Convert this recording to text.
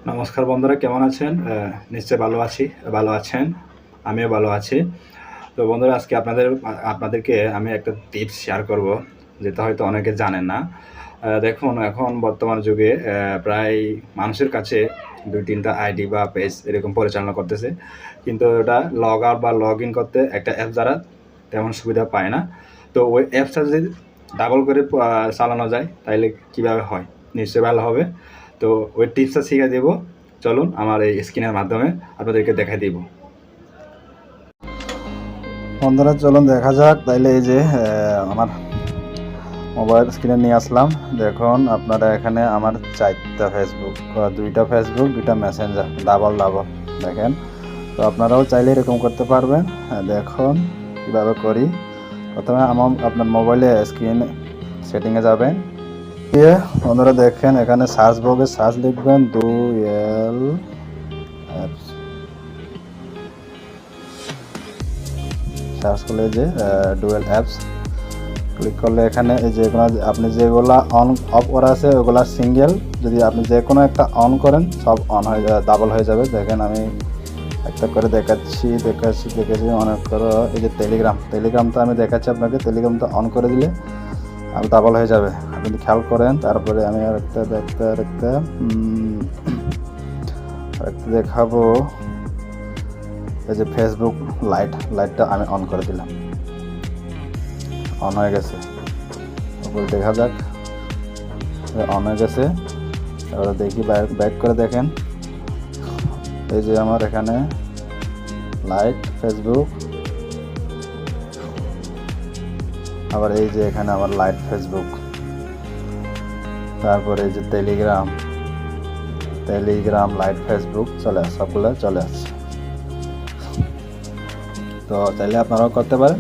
নমস্কার বন্ধুরা, কেমন আছেন? নিশ্চয়ই ভালো আছেন। আমিও ভালো আছি। তো বন্ধুরা, আজকে আপনাদেরকে আমি একটা টিপস শেয়ার করব, যেটা হয়তো অনেকে জানেন না। দেখুন, এখন বর্তমান যুগে প্রায় মানুষের কাছে ২-৩ টা আইডি বা পেজ এরকম পরিচালনা করতেছে। কিন্তু ওটা লগ আউট বা লগ ইন করতে একটা অ্যাপ দ্বারা তেমন সুবিধা পায় না। তো ওই অ্যাপসটা যদি ডাবল করে চালানো যায় তাইলে কীভাবে হয়? নিশ্চয়ই ভালো হবে। তো ওই টিপসটা শিখে দেব। চলুন আমার এই স্ক্রিনের মাধ্যমে আপনাদেরকে দেখাই দিব। বন্ধুরা, চলুন দেখা যাক। তাইলে এই যে আমার মোবাইল স্ক্রিনে নিয়ে আসলাম। দেখুন আপনারা এখানে আমার 4টা ফেসবুক, 2টা ফেসবুক, 2টা মেসেঞ্জার ডাবল দেখেন। তো আপনারাও চাইলে এরকম করতে পারবেন। দেখুন কীভাবে করি। প্রথমে আপনার মোবাইলে স্ক্রিন সেটিংয়ে যাবেন। দিয়ে বন্ধুরা দেখেন, এখানে সার্চ বক্সে সার্চ লিখবেন ডুয়েল অ্যাপস। সার্চ করলে যে ডুয়েল অ্যাপস ক্লিক করলে এখানে এই যেগুলো আপনি যেগুলো অন অফ করা আছে ওগুলা সিঙ্গেল, যদি আপনি যে কোনো একটা অন করেন সব অন হয়ে যাবে, ডাবল হয়ে যাবে। দেখেন আমি একটা করে দেখাচ্ছি। অনেক করে এই যে টেলিগ্রামটা আমি দেখাচ্ছি আপনাকে। টেলিগ্রামটা অন করে দিলে আর ডাবল হয়ে যাবে, আপনি খেয়াল করেন। তারপরে আমি আরেকটা দেখাবো। এই যে ফেসবুক লাইটটা আমি অন করে দিলাম, অন হয়ে গেছে। তারপর দেখা যাক, অন হয়ে গেছে। তারপরে দেখি ব্যাক করে দেখেন, এই যে আমার এখানে লাইট ফেসবুক, আবার এই যে এখানে আমার লাইট ফেসবুক, তারপরে এই যে টেলিগ্রাম লাইট ফেসবুক সবগুলো চলে আসছে। তো চাইলে আপনারাও করতে পারেন।